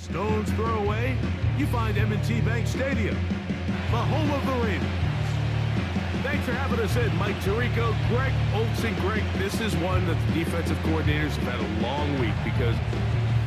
stone's throw away, you find M&T Bank Stadium, the home of the Ravens. Thanks for having us in, Mike Tirico, Greg Olson. Greg, this is one that the defensive coordinators have had a long week because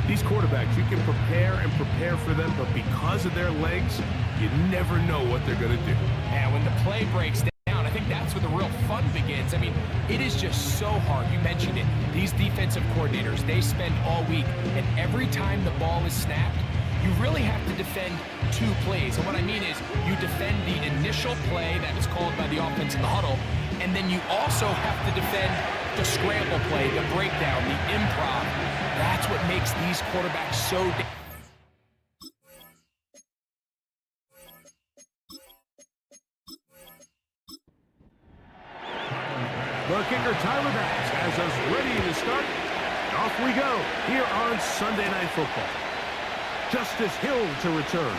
these quarterbacks, you can prepare for them, but because of their legs, you never know what they're going to do. And when the play breaks down, I think that's where the real fun begins. I mean, it is just so hard. You mentioned it. These defensive coordinators, they spend all week, and every time the ball is snapped, you really have to defend two plays. And what I mean is you defend the initial play that is called by the offense in the huddle, and then you also have to defend the scramble play, the breakdown, the improv. That's what makes these quarterbacks so The kicker, Tyler Bass, has us ready to start. Off we go here on Sunday Night Football. Justice Hill to return.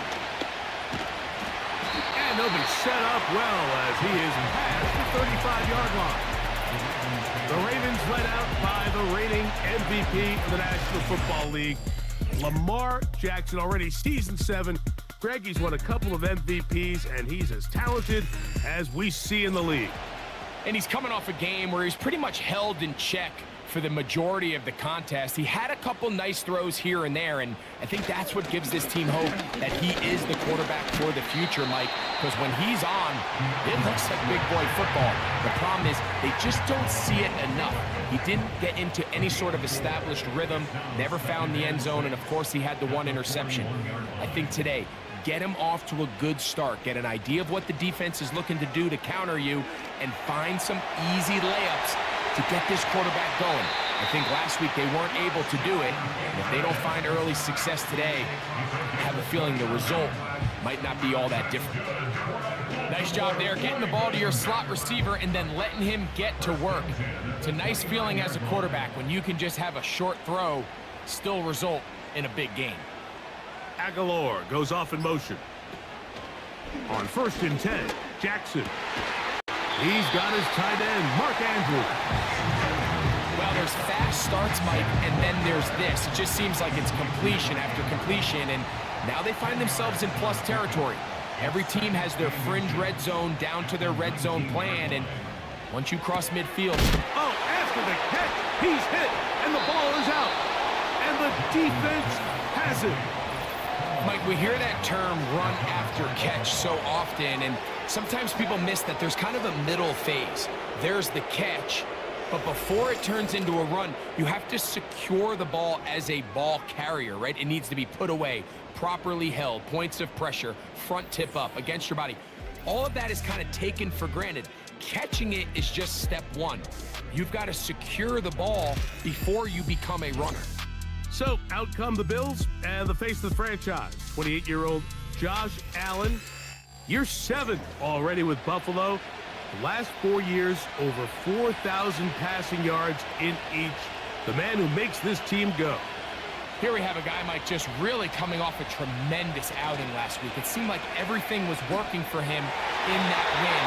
And they'll be set up well as he is past the 35-yard line. The Ravens led out by the reigning MVP of the National Football League, Lamar Jackson, already season 7. Greg, he's won a couple of MVPs, and he's as talented as we see in the league. And he's coming off a game where he's pretty much held in check for the majority of the contest. He had a couple nice throws here and there, and I think that's what gives this team hope that he is the quarterback for the future, Mike, because when he's on, it looks like big boy football. The problem is they just don't see it enough. He didn't get into any sort of established rhythm, never found the end zone, and of course he had the one interception. I think today, get him off to a good start. Get an idea of what the defense is looking to do to counter you and find some easy layups to get this quarterback going. I think last week they weren't able to do it. And if they don't find early success today, I have a feeling the result might not be all that different. Nice job there, getting the ball to your slot receiver and then letting him get to work. It's a nice feeling as a quarterback when you can just have a short throw, still result in a big game. Aguilar goes off in motion. On 1st and 10, Jackson. He's got his tight end, Mark Andrews. Well, there's fast starts, Mike, and then there's this. It just seems like it's completion after completion, and now they find themselves in plus territory. Every team has their fringe red zone down to their red zone plan, and once you cross midfield... Oh, after the catch, he's hit, and the ball is out. And the defense has it. Mike, we hear that term run after catch so often, and sometimes people miss that there's kind of a middle phase. There's the catch, but before it turns into a run, you have to secure the ball as a ball carrier, right? It needs to be put away, properly held, points of pressure, front tip up against your body. All of that is kind of taken for granted. Catching it is just step one. You've got to secure the ball before you become a runner. So, out come the Bills and the face of the franchise, 28-year-old Josh Allen. Year 7 already with Buffalo. The last 4 years, over 4,000 passing yards in each. The man who makes this team go. Here we have a guy, Mike, just really coming off a tremendous outing last week. It seemed like everything was working for him in that win.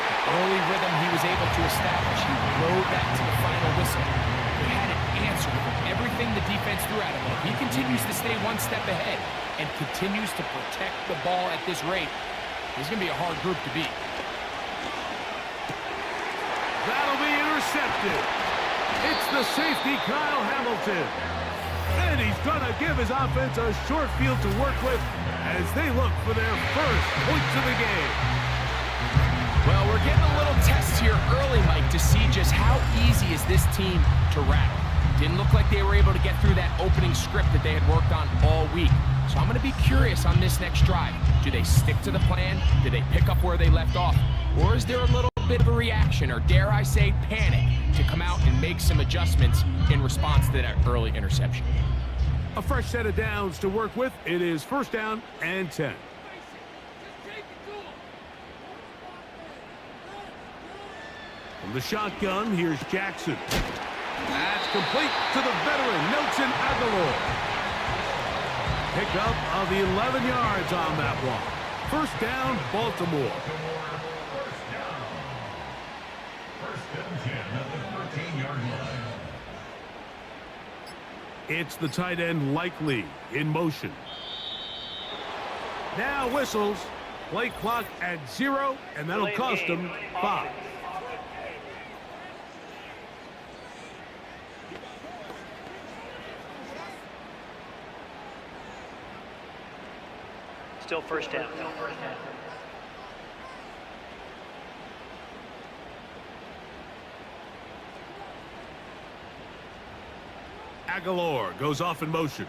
The early rhythm he was able to establish, he rode that to the final whistle. He had an answer for everything the defense threw at him. And if he continues to stay one step ahead and continues to protect the ball at this rate, he's going to be a hard group to beat. That'll be intercepted. It's the safety, Kyle Hamilton. And he's going to give his offense a short field to work with as they look for their first points of the game. Well, we're getting a little test here early, Mike, to see just how easy is this team to rattle. Didn't look like they were able to get through that opening script that they had worked on all week. So I'm going to be curious on this next drive. Do they stick to the plan? Do they pick up where they left off? Or is there a little bit of a reaction, or dare I say panic, to come out and make some adjustments in response to that early interception? A fresh set of downs to work with. It is 1st down and 10. From the shotgun, here's Jackson. That's complete to the veteran, Nelson Aguilar. Pick up of the 11 yards on that one. 1st down, Baltimore. It's the tight end likely in motion. Now whistles. Play clock at 0, and that'll cost them 5. Still first down. Aguilar goes off in motion.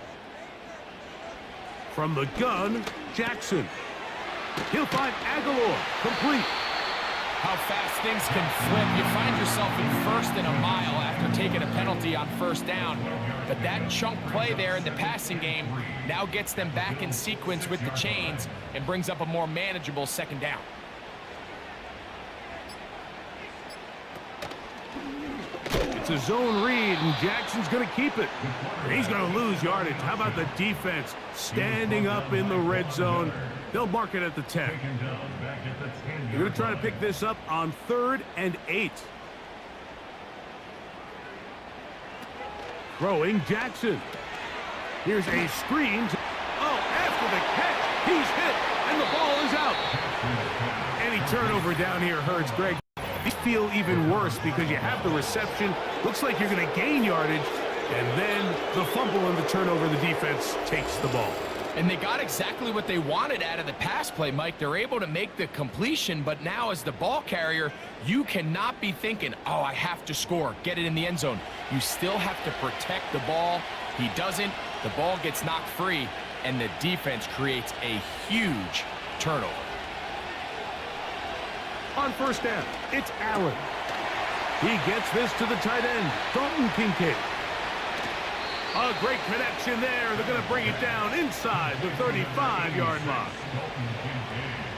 From the gun, Jackson. He'll find Aguilar, complete. How fast things can flip. You find yourself in first and a mile after taking a penalty on first down. But that chunk play there in the passing game now gets them back in sequence with the chains and brings up a more manageable second down. It's a zone read, and Jackson's going to keep it. And he's going to lose yardage. How about the defense standing up in the red zone? They'll mark it at the 10. They're going to try to pick this up on 3rd and 8. Throwing Jackson. Here's a screen. Oh, after the catch, he's hit, and the ball is out. Any turnover down here hurts, Greg. You feel even worse because you have the reception. Looks like you're going to gain yardage, and then the fumble and the turnover, the defense takes the ball. And they got exactly what they wanted out of the pass play, Mike. They're able to make the completion, but now as the ball carrier, you cannot be thinking, oh, I have to score, get it in the end zone. You still have to protect the ball. He doesn't. The ball gets knocked free, and the defense creates a huge turnover. On first down, it's Allen. He gets this to the tight end, Dalton Kincaid. A great connection there. They're going to bring it down inside the 35-yard line.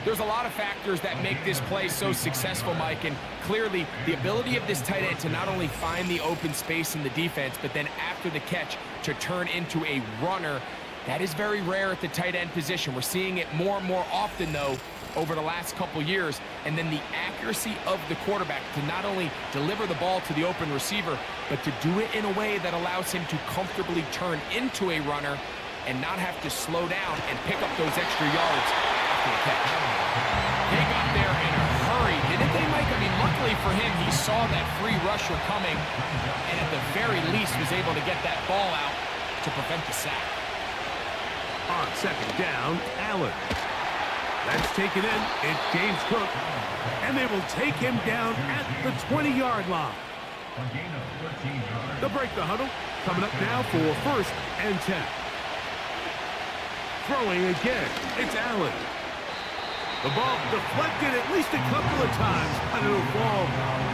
There's a lot of factors that make this play so successful, Mike, and clearly the ability of this tight end to not only find the open space in the defense, but then after the catch to turn into a runner. That is very rare at the tight end position. We're seeing it more and more often, though, over the last couple years. And then the accuracy of the quarterback to not only deliver the ball to the open receiver, but to do it in a way that allows him to comfortably turn into a runner and not have to slow down and pick up those extra yards after the catch. They got there in a hurry, didn't they, Mike? I mean, luckily for him, he saw that free rusher coming and at the very least was able to get that ball out to prevent the sack. On second down, Allen. That's taken in. It's James Cook. And they will take him down at the 20-yard line. They'll break the huddle. Coming up now for 1st and 10. Throwing again. It's Allen. The ball deflected at least a couple of times, and it'll fall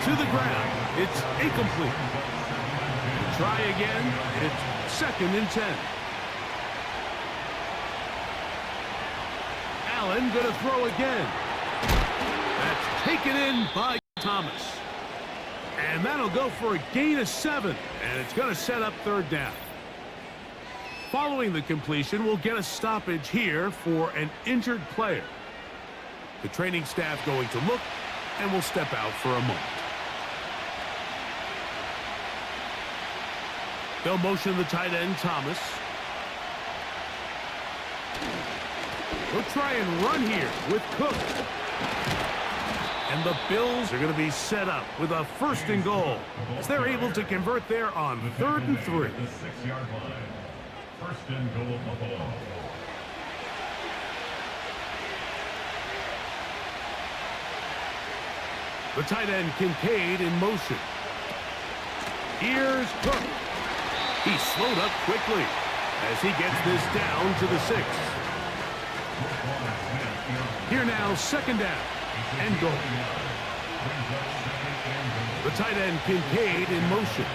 to the ground. It's incomplete. Try again. It's 2nd and 10. Allen going to throw again. That's taken in by Thomas. And that'll go for a gain of 7. And it's going to set up 3rd down. Following the completion, we'll get a stoppage here for an injured player. The training staff going to look, and will step out for a moment. They'll motion the tight end, Thomas. We'll try and run here with Cook. And the Bills are going to be set up with a 1st and goal as they're able to convert there on 3rd and 3. 6-yard line. 1st and goal Buffalo. The tight end Kincaid in motion. Here's Cook. He slowed up quickly as he gets this down to the 6. Here now, 2nd down and goal. The tight end Kincaid in motion.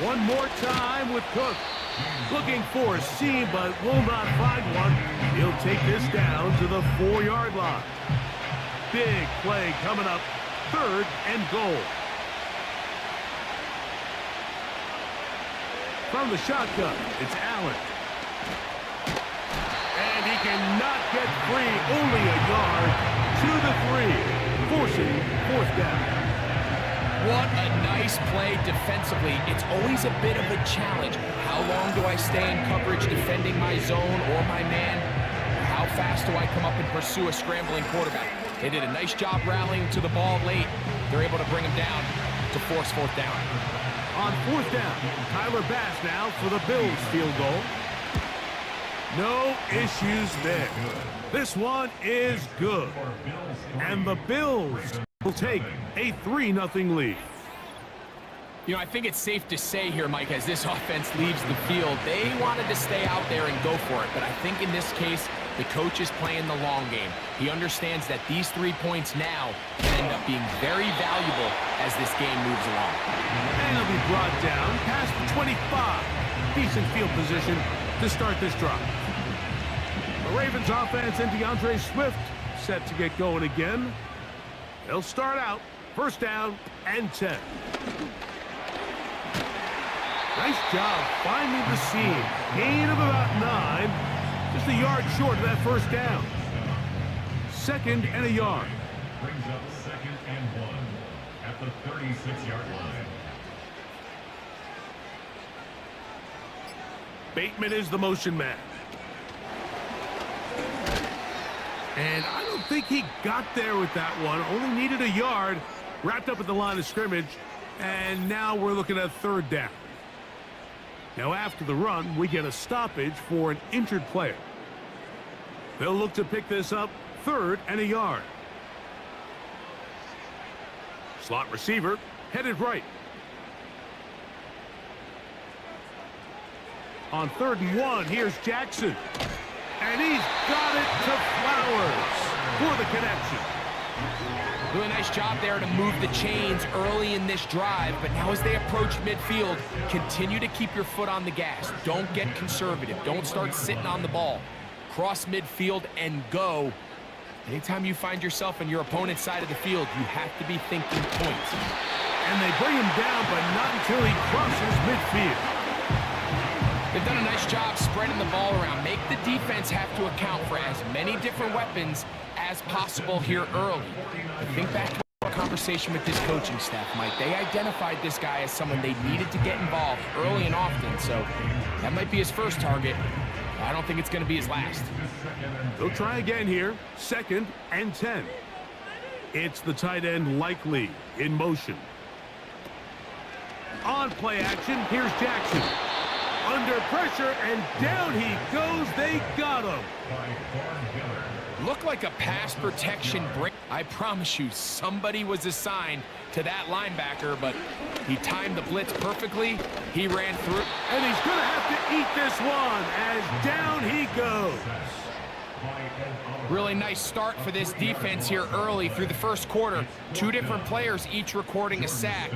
One more time with Cook. Looking for a seam, but will not find one. He'll take this down to the 4-yard line. Big play coming up, 3rd and goal. From the shotgun, it's Allen. And he cannot get free, only a yard to the 3, forcing 4th down. What a nice play defensively. It's always a bit of a challenge. How long do I stay in coverage defending my zone or my man? How fast do I come up and pursue a scrambling quarterback? They did a nice job rallying to the ball late. They're able to bring him down to force fourth down. On fourth down, Tyler Bass now for the Bills field goal. No issues there. This one is good. And the Bills will take a 3-0 lead. You know, I think it's safe to say here, Mike, as this offense leaves the field, they wanted to stay out there and go for it. But I think in this case, the coach is playing the long game. He understands that these 3 points now can end up being very valuable as this game moves along. And he'll be brought down past the 25. Decent field position to start this drive. The Ravens offense and DeAndre Swift set to get going again. They'll start out first down and 10. Nice job finding the seam. Gain of about 9. Just a yard short of that first down. Second and a yard. Brings up 2nd and 1 at the 36-yard line. Bateman is the motion man. And I don't think he got there with that one. Only needed a yard. Wrapped up at the line of scrimmage. And now we're looking at third down. Now after the run, we get a stoppage for an injured player. They'll look to pick this up third and a yard. Slot receiver headed right. On 3rd and 1, here's Jackson. And he's got it to Flowers for the connection. Doing a nice job there to move the chains early in this drive, but now as they approach midfield, continue to keep your foot on the gas. Don't get conservative. Don't start sitting on the ball. Cross midfield and go. Anytime you find yourself on your opponent's side of the field, you have to be thinking points. And they bring him down, but not until he crosses midfield. They've done a nice job spreading the ball around. Make the defense have to account for as many different weapons as possible here early. But think back to our conversation with this coaching staff, Mike. They identified this guy as someone they needed to get involved early and often, so that might be his first target. I don't think it's going to be his last. They'll try again here. 2nd and 10. It's the tight end Likely in motion. On play action, here's Jackson. Under pressure, and down he goes. They got him. Looked like a pass protection break. I promise you, somebody was assigned to that linebacker, but he timed the blitz perfectly. He ran through. And he's going to have to eat this one as down he goes. Really nice start for this defense here early through the first quarter. 2 different players each recording a sack.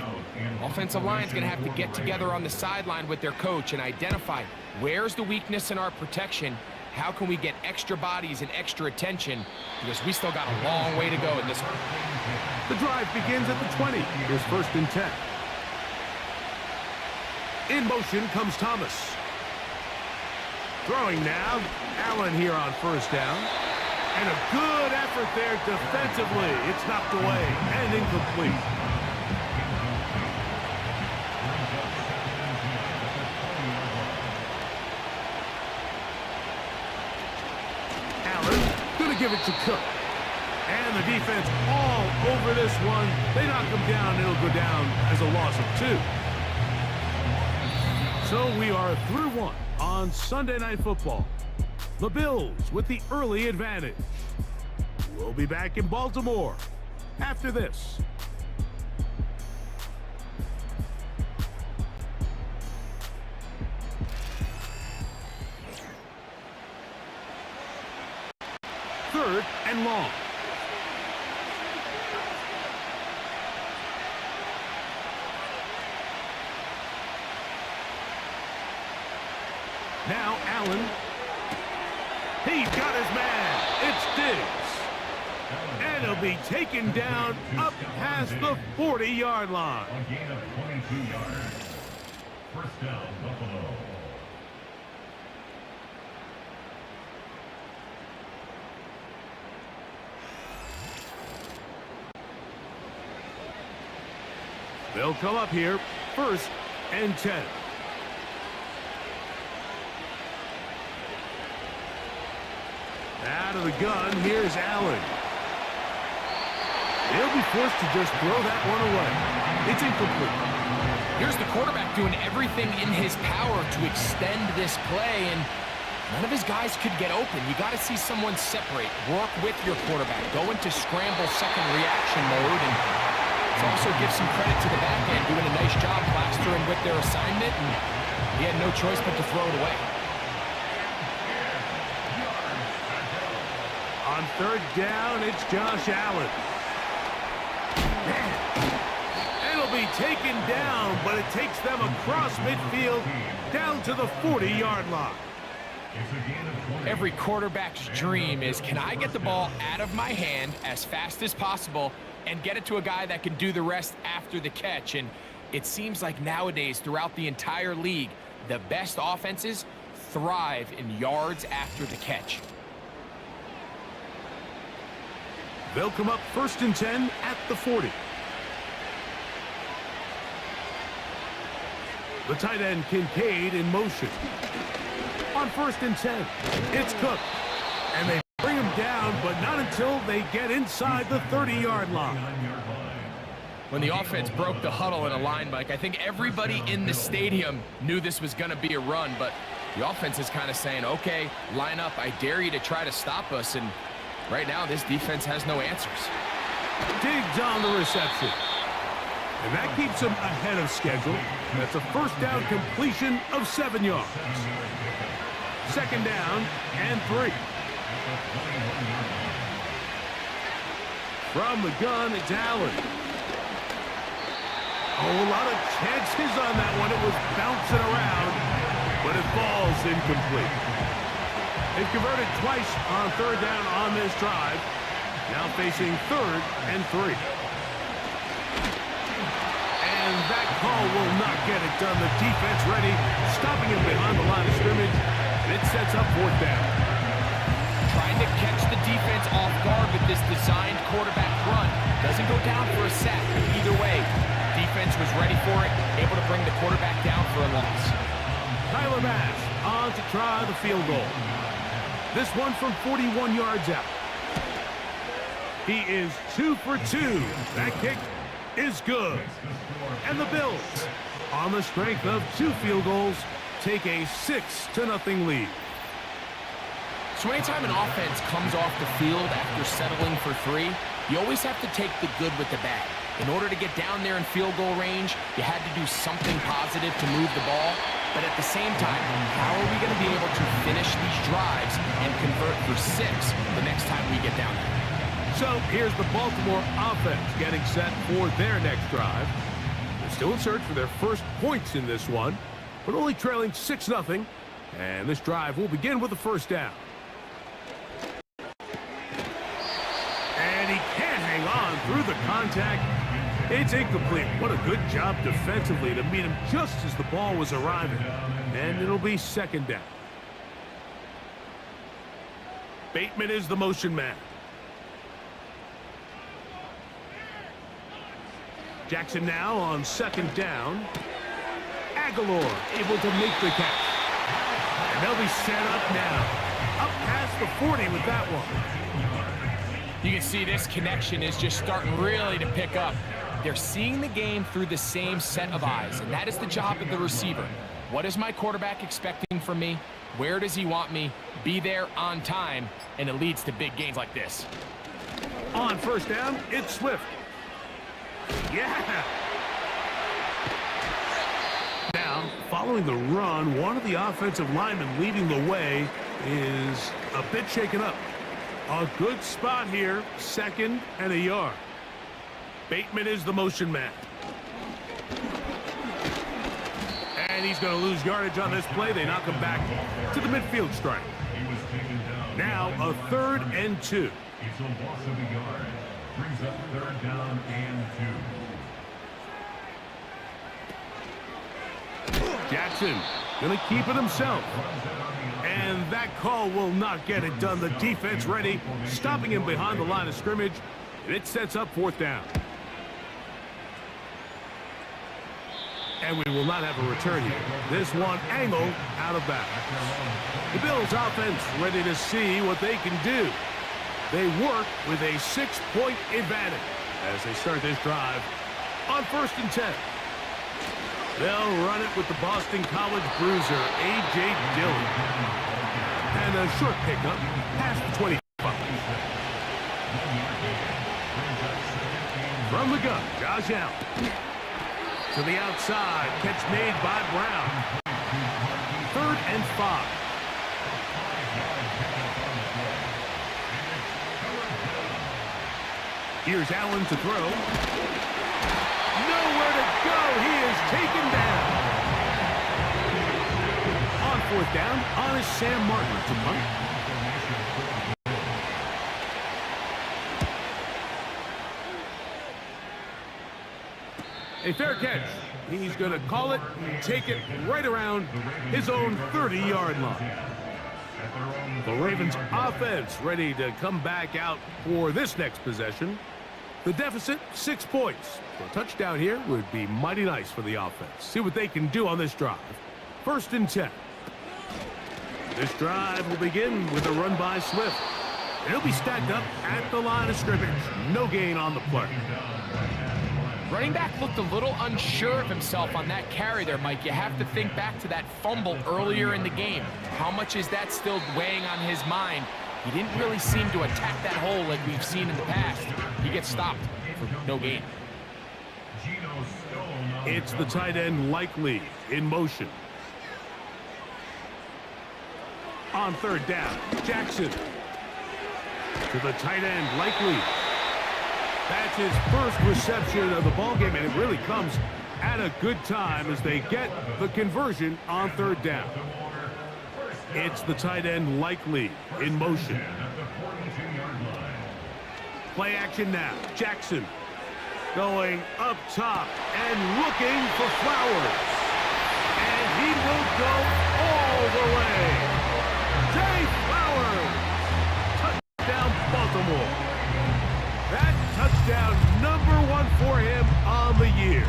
Offensive line's going to have to get together on the sideline with their coach and identify where's the weakness in our protection. How can we get extra bodies and extra attention? Because we still got a long way to go in this one. The drive begins at the 20. Here's 1st and 10. In motion comes Thomas. Throwing now. Allen here on first down. And a good effort there defensively. It's knocked away and incomplete. Allen going to give it to Cook. And the defense all over this one. They knock him down. It'll go down as a loss of 2. So we are through 1 on Sunday Night Football. The Bills with the early advantage. We'll be back in Baltimore after this. Third and long. Now Allen. He's got his man. It's Diggs. And he'll be taken down up past the 40-yard line. A gain of 22 yards. First down, Buffalo. They'll come up here, 1st and 10. Out of the gun, here's Allen. He'll be forced to just throw that one away. It's incomplete. Here's the quarterback doing everything in his power to extend this play, and none of his guys could get open. You got to see someone separate, work with your quarterback, go into scramble second reaction mode, and also give some credit to the back end, doing a nice job plastering with their assignment, and he had no choice but to throw it away. On 3rd down, it's Josh Allen. It'll be taken down, but it takes them across midfield down to the 40-yard line. Every quarterback's dream is, can I get the ball out of my hand as fast as possible and get it to a guy that can do the rest after the catch? And it seems like nowadays, throughout the entire league, the best offenses thrive in yards after the catch. They'll come up 1st and 10 at the 40. The tight end Kincaid in motion. On 1st and 10, it's Cook. And they bring him down, but not until they get inside the 30-yard line. When the offense broke the huddle in a line, Mike, I think everybody in the stadium knew this was going to be a run, but the offense is kind of saying, okay, line up, I dare you to try to stop us, and right now this defense has no answers. Diggs on the reception. And that keeps him ahead of schedule. That's a 1st down completion of 7 yards. 2nd down and 3. From the gun, it's Allen. Oh, a lot of chances on that one. It was bouncing around, but it falls incomplete. They've converted twice on 3rd down on this drive. Now facing 3rd and 3. And that call will not get it done. The defense ready, stopping him behind the line of scrimmage. And it sets up 4th down. Trying to catch the defense off guard with this designed quarterback run. Doesn't go down for a sack, but either way, defense was ready for it, able to bring the quarterback down for a loss. Tyler Bass on to try the field goal. This one from 41 yards out. He is 2 for 2. That kick is good. And the Bills, on the strength of 2 field goals, take a 6-0 lead. So anytime an offense comes off the field after settling for 3, you always have to take the good with the bad. In order to get down there in field goal range, you had to do something positive to move the ball. But at the same time, how are we going to be able to finish these drives and convert for 6 the next time we get down there? So here's the Baltimore offense getting set for their next drive. They're still in search for their first points in this one, but only trailing 6-0. And this drive will begin with a 1st down. And he can't hang on through the contact. It's incomplete. What a good job defensively to meet him just as the ball was arriving. And it'll be 2nd down. Bateman is the motion man. Jackson now on 2nd down. Aguilar able to make the catch. And they'll be set up now. Up past the 40 with that one. You can see this connection is just starting really to pick up. They're seeing the game through the same set of eyes, and that is the job of the receiver. What is my quarterback expecting from me? Where does he want me? Be there on time, and it leads to big gains like this. On 1st down, it's Swift. Yeah! Now, following the run, one of the offensive linemen leading the way is a bit shaken up. A good spot here, 2nd and a yard. Bateman is the motion man. And he's going to lose yardage on this play. They knock him back to the midfield stripe. Now a 3rd and 2. It's a loss of a yard. Brings up 3rd down and 2. Jackson going to keep it himself. And that call will not get it done. The defense ready, stopping him behind the line of scrimmage. And it sets up 4th down. And we will not have a return here. This one angled out of bounds. The Bills offense ready to see what they can do. They work with a 6-point advantage as they start this drive on 1st and 10. They'll run it with the Boston College bruiser, A.J. Dillon. And a short pickup past the 25. From the gun, Josh Allen. To the outside, catch made by Brown. 3rd and 5. Here's Allen to throw. Nowhere to go. He is taken down. On 4th down, honest Sam Martin to punt. A fair catch. He's going to call it and take it right around his own 30-yard line. The Ravens offense ready to come back out for this next possession. The deficit, 6 points. So a touchdown here would be mighty nice for the offense. See what they can do on this drive. 1st and 10. This drive will begin with a run by Swift. He'll be stacked up at the line of scrimmage. No gain on the play. Running back looked a little unsure of himself on that carry there, Mike. You have to think back to that fumble earlier in the game. How much is that still weighing on his mind? He didn't really seem to attack that hole like we've seen in the past. He gets stopped for no gain. It's the tight end Likely in motion. On 3rd down, Jackson. To the tight end Likely. That's his first reception of the ballgame, and it really comes at a good time as they get the conversion on 3rd down. It's the tight end Likely in motion. Play action now. Jackson going up top and looking for Flowers. And he will go all the way. Zay Flowers. Touchdown Baltimore. That touchdown #1 for him on the year.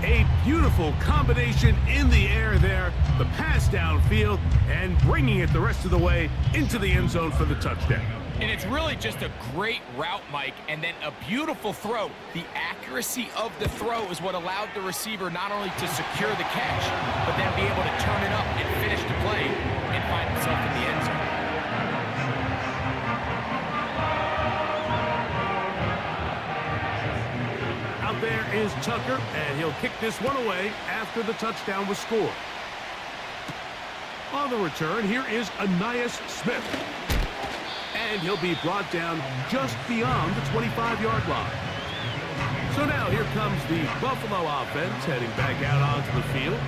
A beautiful combination in the air there. The pass downfield and bringing it the rest of the way into the end zone for the touchdown. And it's really just a great route, Mike, and then a beautiful throw. The accuracy of the throw is what allowed the receiver not only to secure the catch, but then be able to turn it up and finish the play and find himself in the end zone. Out there is Tucker, and he'll kick this one away after the touchdown was scored. On the return, here is Ainias Smith. And he'll be brought down just beyond the 25-yard line. So now here comes the Buffalo offense heading back out onto the field.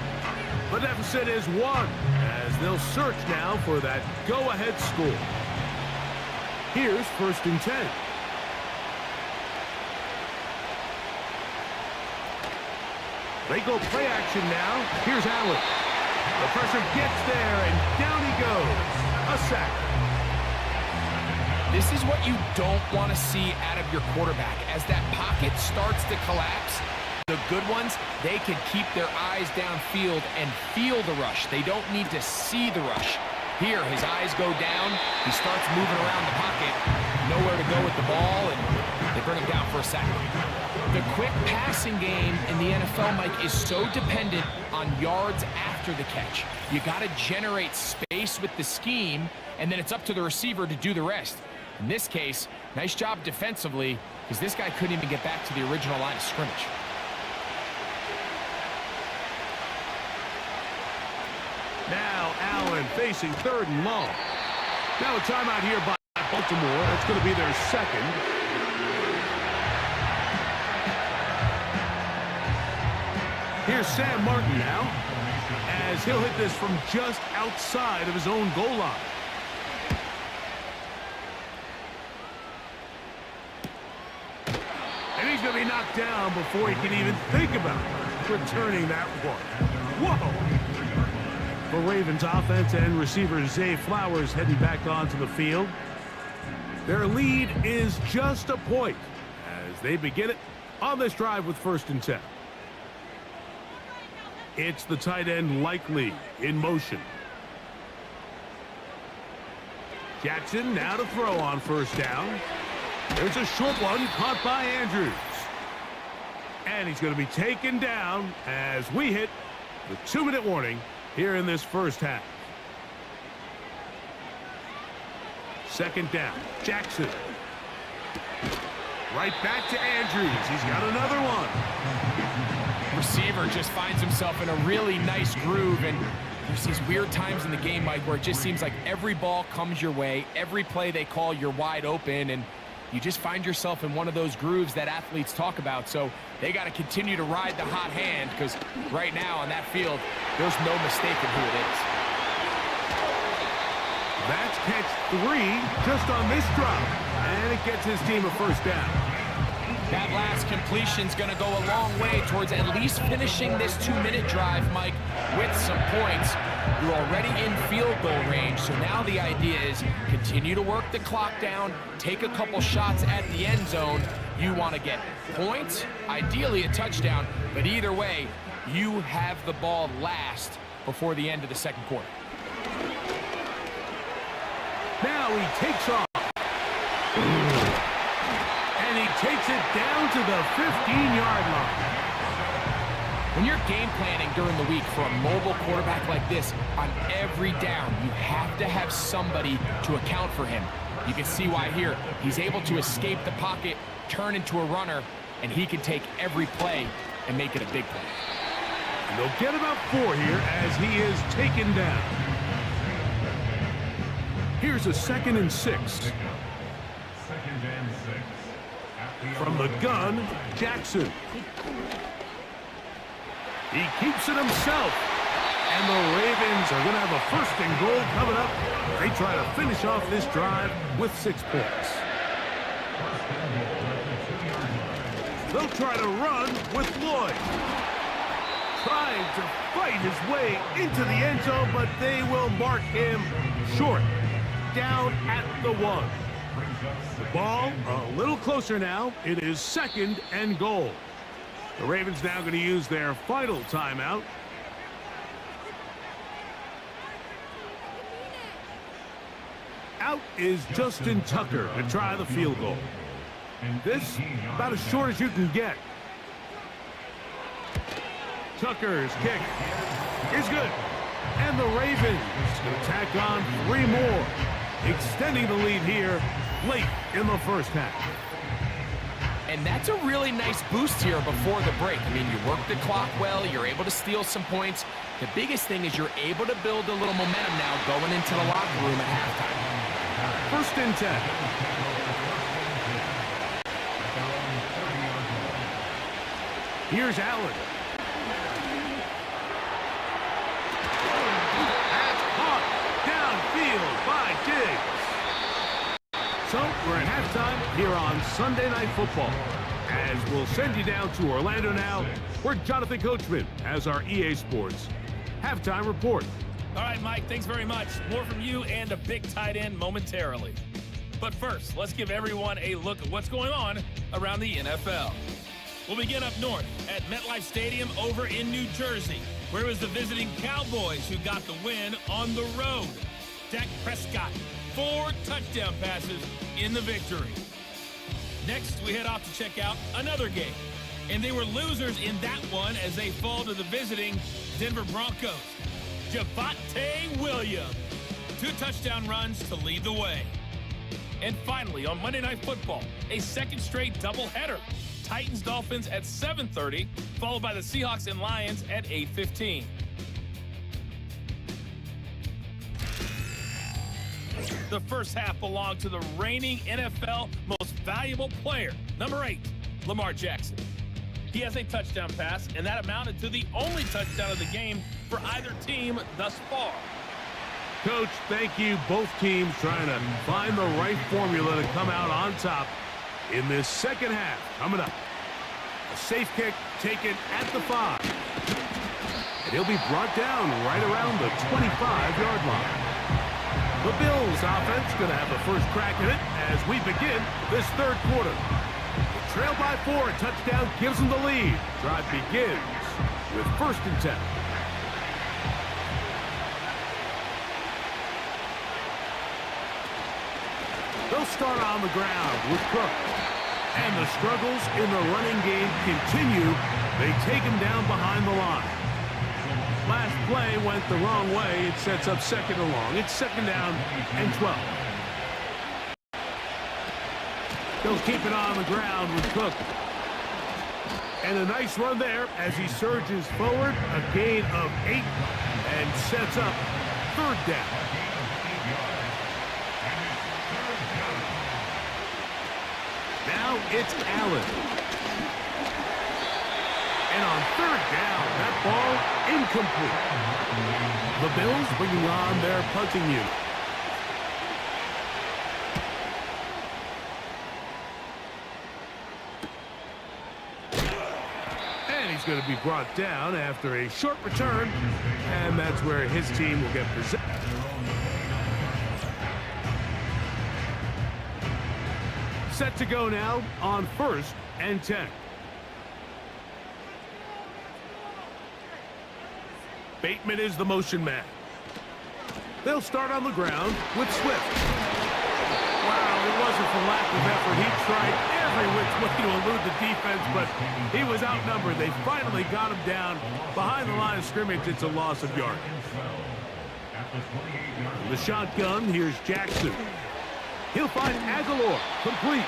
The deficit is 1 as they'll search now for that go-ahead score. Here's 1st and 10. They go play action now. Here's Allen. The pressure gets there, and down he goes. A sack. This is what you don't want to see out of your quarterback. As that pocket starts to collapse, the good ones, they can keep their eyes downfield and feel the rush. They don't need to see the rush. Here, his eyes go down. He starts moving around the pocket. Nowhere to go with the ball, and they bring him down for a sack. The quick passing game in the NFL, Mike, is so dependent on yards after the catch. You got to generate space with the scheme, and then it's up to the receiver to do the rest. In this case, nice job defensively, because this guy couldn't even get back to the original line of scrimmage. Now Allen facing 3rd and long. Now a timeout here by Baltimore. That's going to be their second. Here's Sam Martin now, as he'll hit this from just outside of his own goal line. And he's going to be knocked down before he can even think about returning that one. Whoa! The Ravens offense and receiver Zay Flowers heading back onto the field. Their lead is just a point as they begin it on this drive with 1st and 10. It's the tight end likely in motion. Jackson now to throw on first down. There's a short one caught by Andrews. And he's going to be taken down as we hit the 2-minute warning here in this first half. Second down, Jackson. Right back to Andrews. He's got another one. Receiver just finds himself in a really nice groove, and there's these weird times in the game, Mike, where it just seems like every ball comes your way, every play they call, you're wide open, and you just find yourself in one of those grooves that athletes talk about. So they got to continue to ride the hot hand, because right now on that field, there's no mistaking who it is. That's catch 3 just on this drop, and it gets his team a first down. That last completion's going to go a long way towards at least finishing this 2-minute drive, Mike, with some points. You're already in field goal range, so now the idea is continue to work the clock down, take a couple shots at the end zone. You want to get points, ideally a touchdown, but either way, you have the ball last before the end of the second quarter. Now he takes off. And he takes it down to the 15-yard line. When you're game planning during the week for a mobile quarterback like this, on every down, you have to have somebody to account for him. You can see why here. He's able to escape the pocket, turn into a runner, and he can take every play and make it a big play. And they'll get about 4 here as he is taken down. Here's a 2nd and 6. 2nd and 6. From the gun, Jackson. He keeps it himself. And the Ravens are going to have a 1st and goal coming up. They try to finish off this drive with 6 points. They'll try to run with Lloyd. Trying to fight his way into the end zone, but they will mark him short. Down at the 1. The ball a little closer now. It is 2nd and goal. The Ravens now going to use their final timeout. Out is Justin Tucker to try the field goal. This about as short as you can get. Tucker's kick is good. And the Ravens going to tack on 3 more, extending the lead here late in the first half. And that's a really nice boost here before the break. I mean, you work the clock well, you're able to steal some points. The biggest thing is you're able to build a little momentum now going into the locker room at halftime. 1st and 10. Here's Allen. That's caught downfield by Diggs. So we're at halftime here on Sunday Night Football. As we'll send you down to Orlando now, where Jonathan Coachman has our EA Sports halftime report. All right, Mike, thanks very much. More from you and a big tight end momentarily. But first, let's give everyone a look at what's going on around the NFL. We'll begin up north at MetLife Stadium over in New Jersey, where it was the visiting Cowboys who got the win on the road. Dak Prescott, 4 touchdown passes in the victory. Next, we head off to check out another game. And they were losers in that one as they fall to the visiting Denver Broncos. Javonte Williams, 2 touchdown runs to lead the way. And finally, on Monday Night Football, a 2nd straight doubleheader. Titans-Dolphins at 7:30, followed by the Seahawks and Lions at 8:15. The first half belonged to the reigning NFL most valuable player, number 8, Lamar Jackson. He has a touchdown pass, and that amounted to the only touchdown of the game for either team thus far. Coach, thank you. Both teams trying to find the right formula to come out on top in this second half. Coming up, a safe kick taken at the 5. And he'll be brought down right around the 25-yard line. The Bills offense going to have the first crack at it as we begin this third quarter. The trail by 4, a touchdown gives them the lead. Drive begins with 1st and 10. They'll start on the ground with Cook. And the struggles in the running game continue. They take him down behind the line. Last play went the wrong way. It sets up second and long. It's second down and 12. They'll keep it on the ground with Cook. And a nice run there as he surges forward. A gain of 8 and sets up third down. Now it's Allen. And on third down, that ball incomplete. The Bills bringing on their punting unit. And he's going to be brought down after a short return. And that's where his team will get possession. Set to go now on 1st and 10. Bateman is the motion man. They'll start on the ground with Swift. Wow, it wasn't for lack of effort. He tried every which way to elude the defense, but he was outnumbered. They finally got him down behind the line of scrimmage. It's a loss of yardage. The shotgun, here's Jackson. He'll find Aguilar, complete.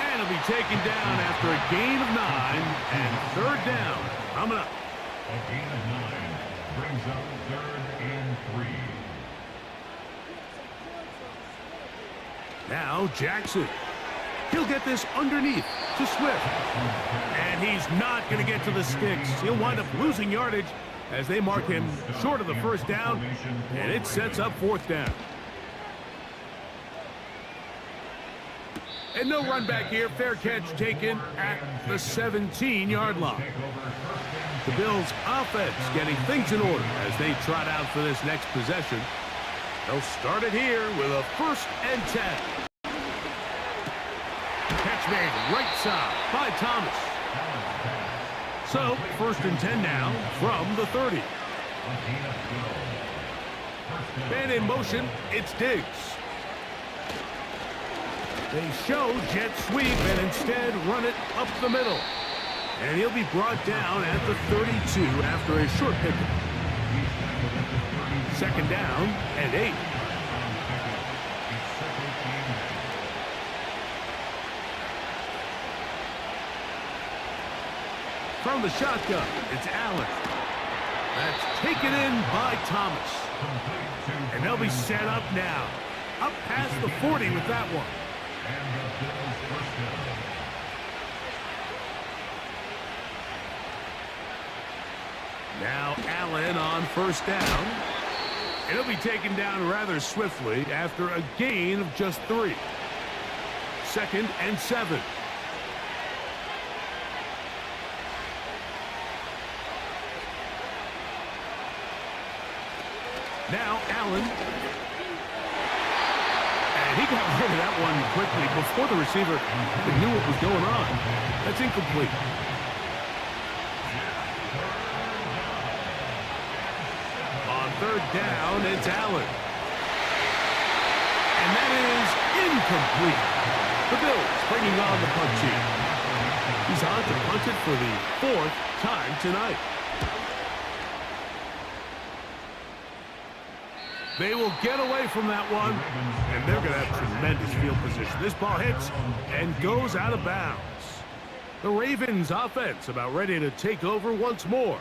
And he'll be taken down after a gain of 9 and third down. Coming up. A gain of 9 brings up 3rd and 3. Now Jackson. He'll get this underneath to Swift. And he's not going to get to the sticks. He'll wind up losing yardage as they mark him short of the first down. And it sets up 4th down. And no run back here. Fair catch taken at the 17-yard line. The Bills' offense getting things in order as they trot out for this next possession. They'll start it here with a 1st and 10. Catch made right side by Thomas. So, 1st and 10 now from the 30. Man in motion, it's Diggs. They show jet sweep and instead run it up the middle. And he'll be brought down at the 32 after a short pickup. 2nd down and 8. From the shotgun, it's Allen. That's taken in by Thomas. And they'll be set up now. Up past the 40 with that one. Now Allen on 1st down. It'll be taken down rather swiftly after a gain of just 3. 2nd and 7. Now Allen. And he got rid of that one quickly before the receiver knew what was going on. That's incomplete. On 3rd down, it's Allen. And that is incomplete. The Bills bringing on the punt team. He's on to punt it for the 4th time tonight. They will get away from that one, and they're going to have tremendous field position. This ball hits and goes out of bounds. The Ravens offense about ready to take over once more.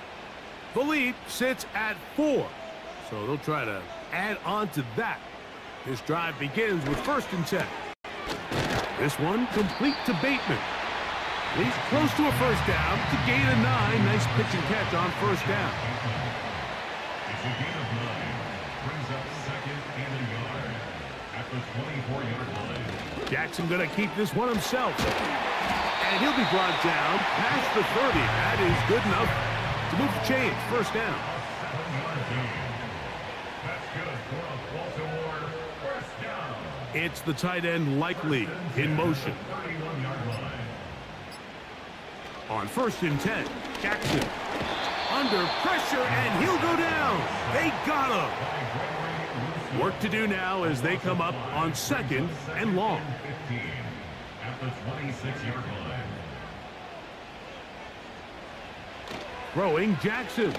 The lead sits at 4, so they'll try to add on to that. This drive begins with 1st and 10. This one complete to Bateman. He's close to a 1st down. It's a gain of 9. Nice pitch and catch on 1st down. It's a gain of 9. Brings up 2nd and a yard at the 24-yard line. Jackson going to keep this one himself. And he'll be brought down past the 30. That is good enough to move the chains. 1st down. That's good for a Baltimore 1st down. It's the tight end Likely in motion. 31-yard line. On 1st and 10, Jackson under pressure, and he'll go down. They got him. Work to do now as they come up on 2nd and long. 15 at the 26-yard line. Throwing Jackson.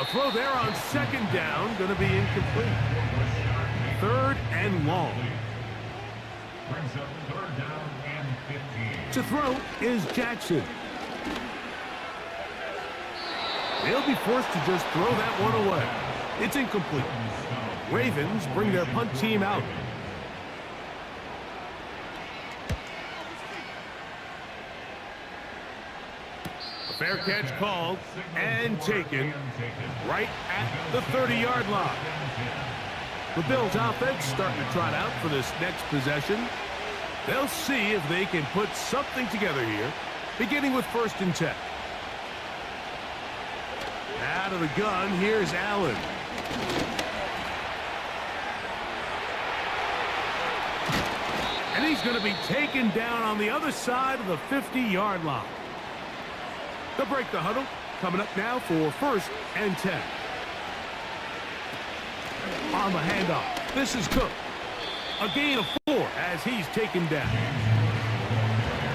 A throw there on 2nd down, going to be incomplete. 3rd and long. Brings up 3rd down and 15. To throw is Jackson. They'll be forced to just throw that one away. It's incomplete. Ravens bring their punt team out. A fair catch called and taken right at the 30-yard line. The Bills offense starting to trot out for this next possession. They'll see if they can put something together here, beginning with 1st and 10. Out of the gun, here's Allen. And he's going to be taken down on the other side of the 50-yard line. They'll break the huddle. Coming up now for 1st and 10. On the handoff, this is Cook. A gain of 4 as he's taken down.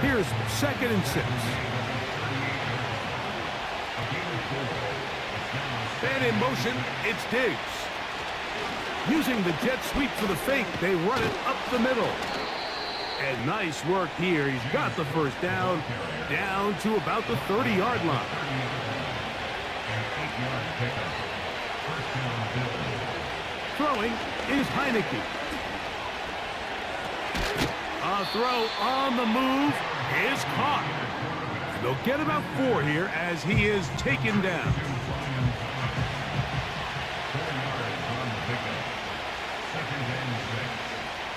Here's 2nd and 6. And in motion, it's Diggs. Using the jet sweep for the fake, they run it up the middle. And nice work here. He's got the 1st down to about the 30-yard line. Throwing is Heineke. A throw on the move is caught. And they'll get about 4 here as he is taken down.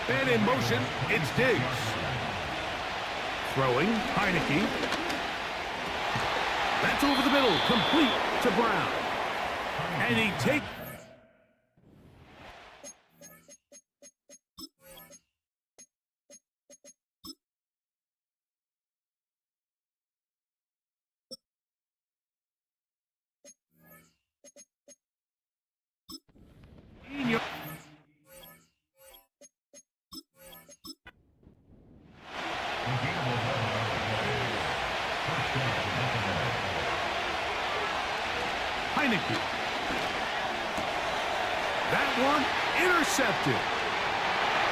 And in motion, it's Diggs. Throwing, Heineke. That's over the middle, complete to Brown. And he takes... Heineke. That one intercepted.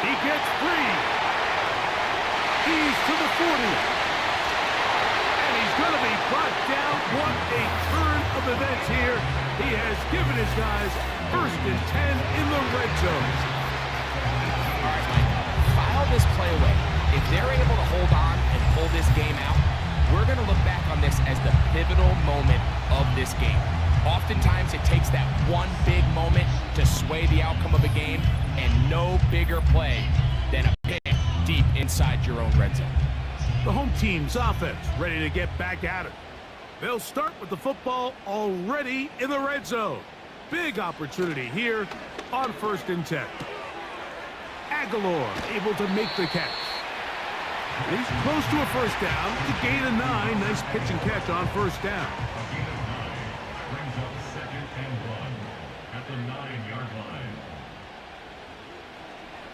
He gets free. He's to the 40. And he's going to be brought down. What a turn of events here. He has given his guys 1st and 10 in the red zone. All right, Mike, file this play away. If they're able to hold on and pull this game out, we're going to look back on this as the pivotal moment of this game. Oftentimes, it takes that one big moment to sway the outcome of a game, and no bigger play than a pick deep inside your own red zone. The home team's offense ready to get back at it. They'll start with the football already in the red zone. Big opportunity here on 1st and 10. Aguilar able to make the catch. He's close to a 1st down. The gain of 9. Nice pitch and catch on 1st down. Brings up 2nd and 1 at the 9-yard line.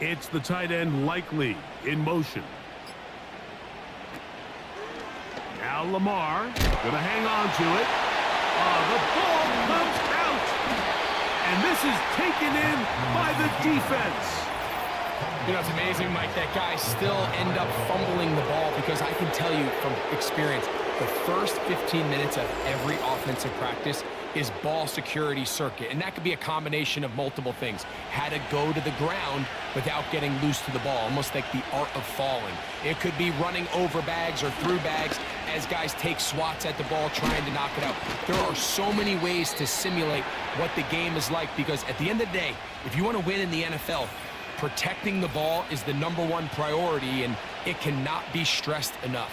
It's the tight end Likely in motion. Now Lamar gonna hang on to it. The ball comes out. And this is taken in by the defense. You know, it's amazing, Mike, that guys still end up fumbling the ball, because I can tell you from experience, the first 15 minutes of every offensive practice is ball security circuit. And that could be a combination of multiple things. How to go to the ground without getting loose to the ball, almost like the art of falling. It could be running over bags or through bags as guys take swats at the ball trying to knock it out. There are so many ways to simulate what the game is like, because at the end of the day, if you want to win in the NFL, protecting the ball is the #1 priority, and it cannot be stressed enough.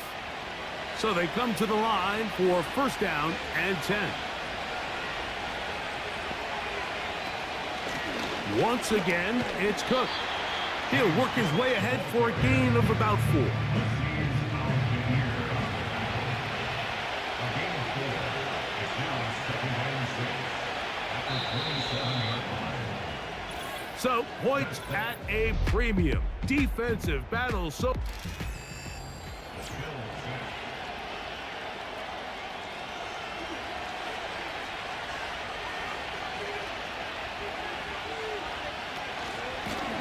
So they come to the line for 1st down and 10. Once again, it's Cook. He'll work his way ahead for a gain of about 4. So, points at a premium. Defensive battle. So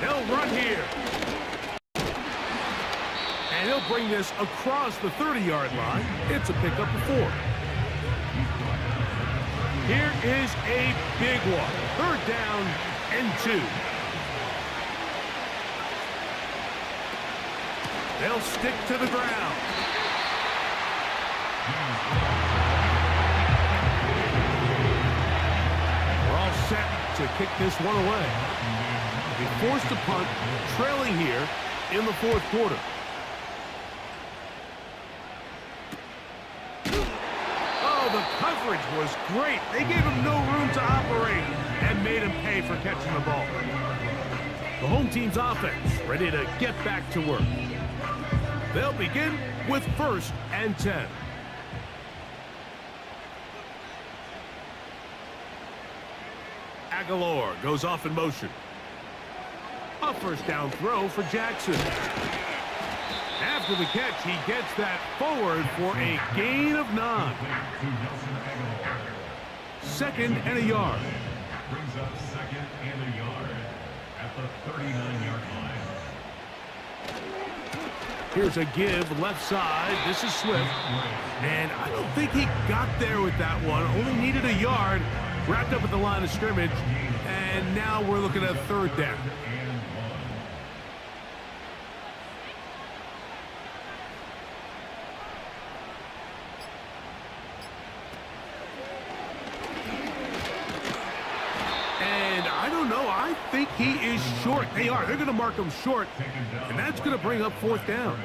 they'll run here. And he'll bring this across the 30-yard line. It's a pickup of 4. Here is a big one. 3rd down and 2. They'll stick to the ground. We're all set to kick this one away. They forced a punt, trailing here in the 4th quarter. Oh, the coverage was great. They gave him no room to operate and made him pay for catching the ball. The home team's offense ready to get back to work. They'll begin with 1st and 10. Aguilar goes off in motion. A 1st down throw for Jackson. After the catch, he gets that forward for a gain of 9. 2nd and a yard. Brings up 2nd and a yard at the 39-yard line. Here's a give left side. This is Swift. And I don't think he got there with that one. Only needed a yard. Wrapped up at the line of scrimmage. And now we're looking at 3rd down. And I don't know. I think he is short. They are. They're going to mark him short. And that's going to bring up 4th down.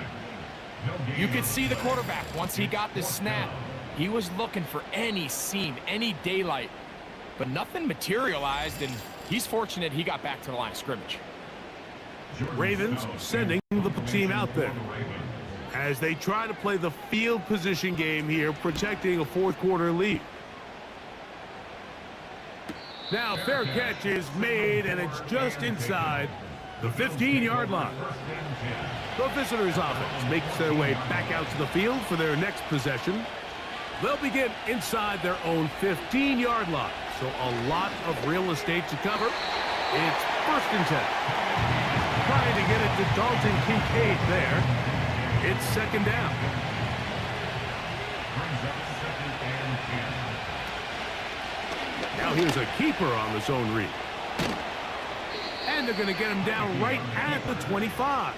You could see the quarterback once he got the snap. He was looking for any seam, any daylight. But nothing materialized, and he's fortunate he got back to the line of scrimmage. Ravens sending the team out there as they try to play the field position game here, protecting a 4th quarter lead. Now, fair catch is made, and it's just inside the 15-yard line. The visitors' offense makes their way back out to the field for their next possession. They'll begin inside their own 15-yard line, so a lot of real estate to cover. It's 1st and 10. Trying to get it to Dalton Kincaid there. It's 2nd down. Now here's a keeper on the zone read. And they're going to get him down right at the 25.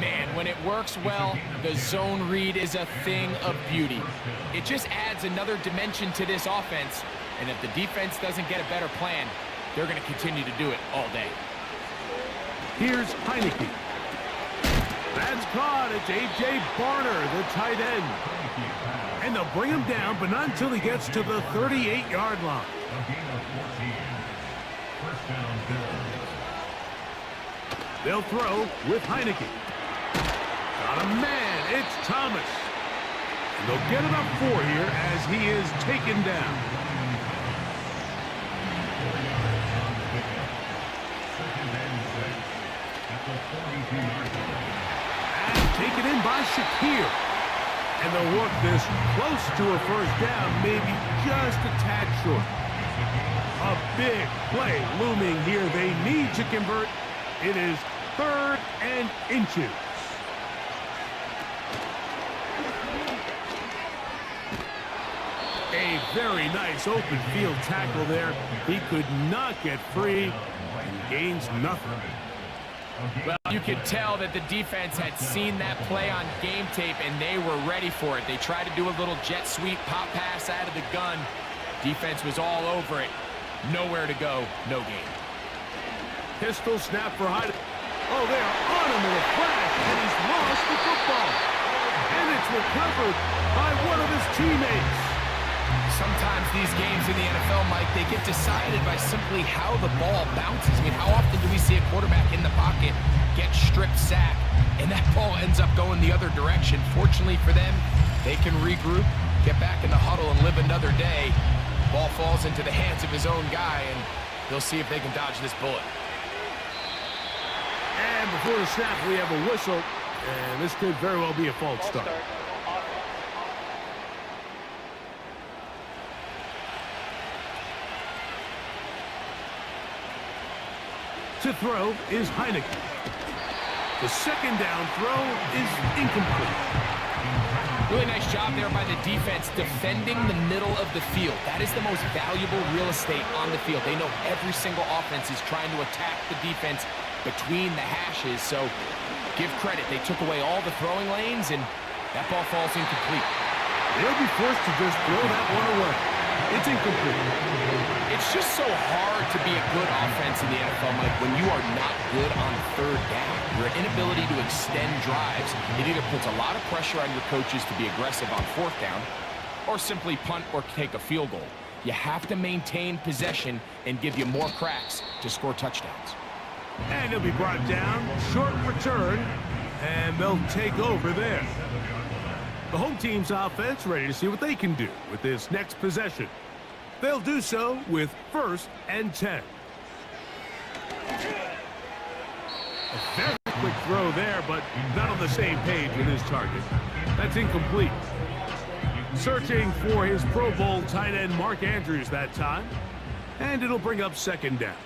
Man, when it works well, the zone read is a thing of beauty. It just adds another dimension to this offense, and if the defense doesn't get a better plan, they're going to continue to do it all day. Here's Heineke. That's caught. It's A.J. Barner, the tight end. And they'll bring him down, but not until he gets to the 38-yard line. They'll throw with Heineke. Got a man. It's Thomas. And they'll get it up 4 here as he is taken down. And taken in by Shakir. And they'll work this close to a 1st down, maybe just a tad short. A big play looming here. They need to convert. It is 3rd and inches. A very nice open field tackle there. He could not get free and gains nothing. Well, you could tell that the defense had seen that play on game tape, and they were ready for it. They tried to do a little jet sweep pop pass out of the gun. Defense was all over it. Nowhere to go, no gain. Pistol snap for Hyde. Oh, they are on him in a flash, and he's lost the football. And it's recovered by one of his teammates. Sometimes these games in the NFL, Mike, they get decided by simply how the ball bounces. I mean, how often do we see a quarterback in the pocket get stripped sack, and that ball ends up going the other direction? Fortunately for them, they can regroup, get back in the huddle, and live another day. Ball falls into the hands of his own guy, and They'll see if they can dodge this bullet. And before the snap, we have a whistle, and this could very well be a false start. To throw is Heineke. The second down throw is incomplete. Really nice job there by the defense defending the middle of the field. That is the most valuable real estate on the field. They know every single offense is trying to attack the defense between the hashes, so give credit. They took away all the throwing lanes, and that ball falls incomplete. They'll be forced to just throw that one away. It's incomplete. It's just so hard to be a good offense in the NFL, Mike, when you are not good on third down. Your inability to extend drives, it either puts a lot of pressure on your coaches to be aggressive on fourth down or simply punt or take a field goal. You have to maintain possession and give you more cracks to score touchdowns. And he'll be brought down, short return, and they'll take over there. The home team's offense ready to see what they can do with this next possession. They'll do so with 1st and 10. A very quick throw there, but not on the same page with his target. That's incomplete. Searching for his Pro Bowl tight end Mark Andrews that time, and it'll bring up 2nd down.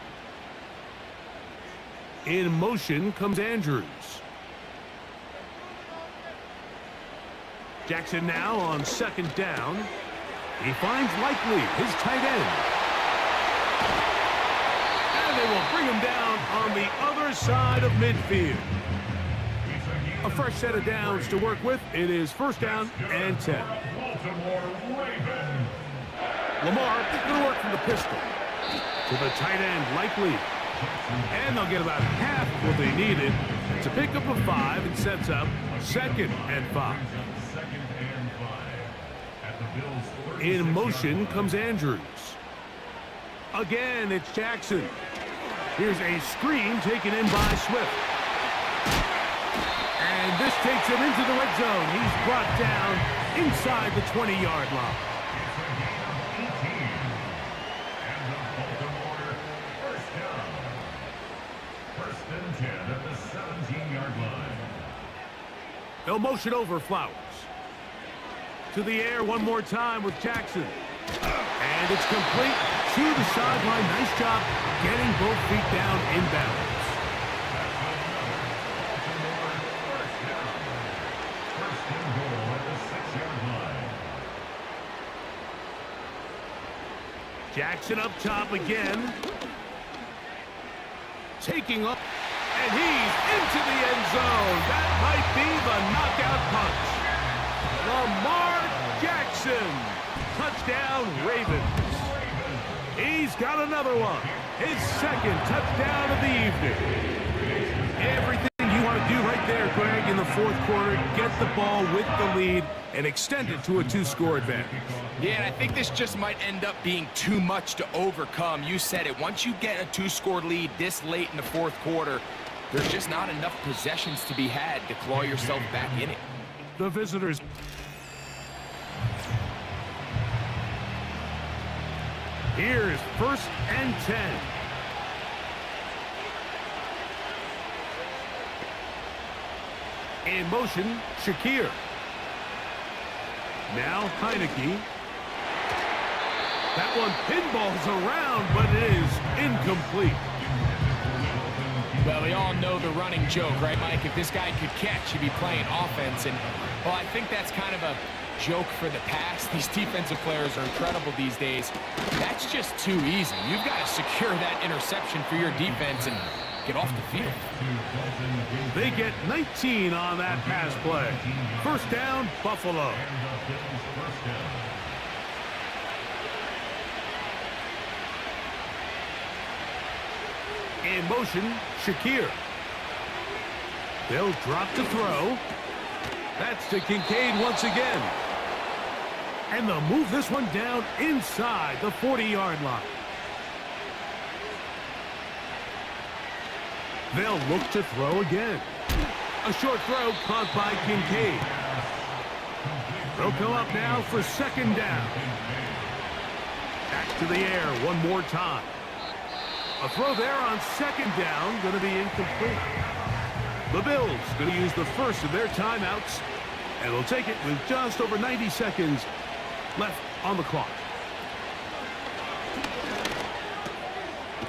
In motion comes Andrews. Jackson now on 2nd down. He finds Likely, his tight end. And they will bring him down on the other side of midfield. A fresh set of downs to work with. It is 1st down and 10. Lamar going to work from the pistol. To the tight end, Likely. And they'll get about half what they needed to pick up a 5 and sets up 2nd and 5. In motion comes Andrews. Again, it's Jackson. Here's a screen taken in by Swift. And this takes him into the red zone. He's brought down inside the 20-yard line. They'll motion over Flowers. To the air one more time with Jackson. And it's complete to the sideline. Nice job getting both feet down in bounds. Jackson up top again. Taking up. And he's into the end zone. That might be the knockout punch. Lamar Jackson. Touchdown, Ravens. He's got another one. His 2nd touchdown of the evening. Everything you want to do right there, Greg, in the 4th quarter. Get the ball with the lead and extend it to a 2-score advantage. Yeah, and I think this just might end up being too much to overcome. You said it. Once you get a 2-score lead this late in the 4th quarter, there's just not enough possessions to be had to claw yourself back in it. The visitors. Here's 1st and 10. In motion, Shakir. Now Heineke. That one pinballs around, but it is incomplete. Well, we all know the running joke, right, Mike? If this guy could catch, he'd be playing offense. And, well, I think that's kind of a joke for the past. These defensive players are incredible these days. That's just too easy. You've got to secure that interception for your defense and get off the field. They get 19 on that pass play. 1st down, Buffalo. In motion, Shakir. They'll drop to throw. That's to Kincaid once again. And they'll move this one down inside the 40-yard line. They'll look to throw again. A short throw caught by Kincaid. They'll come up now for 2nd down. Back to the air one more time. A throw there on second down, going to be incomplete. The Bills going to use the first of their timeouts, and will take it with just over 90 seconds left on the clock.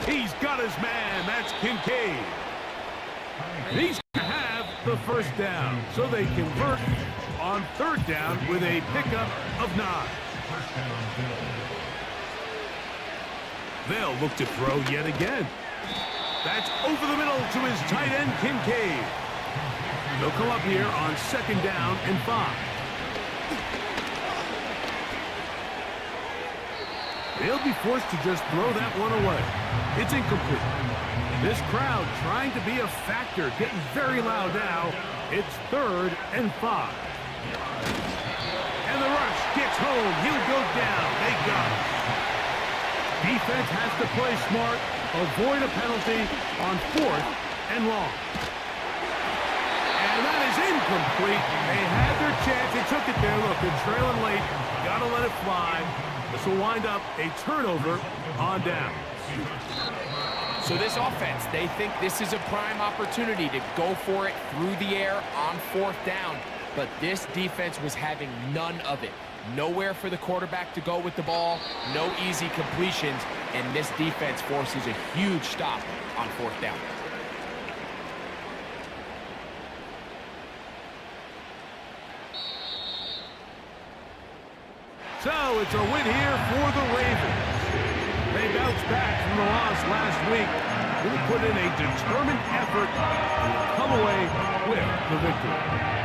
He's got his man. That's Kincaid. And he's going to have the first down, so they convert on third down with a pickup of 9. They'll look to throw yet again. That's over the middle to his tight end, Kincaid. They'll come up here on second down and 5. They'll be forced to just throw that one away. It's incomplete. This crowd trying to be a factor, getting very loud now. It's third and 5. And the rush gets home. He'll go down. They got him. Defense has to play smart, avoid a penalty on 4th and long. And that is incomplete. They had their chance. They took it there. Look, they're trailing late. Got to let it fly. This will wind up a turnover on down. So this offense, they think this is a prime opportunity to go for it through the air on 4th down. But this defense was having none of it. Nowhere for the quarterback to go with the ball, no easy completions, and this defense forces a huge stop on 4th down. So it's a win here for the Ravens. They bounced back from the loss last week. Really put in a determined effort and come away with the victory.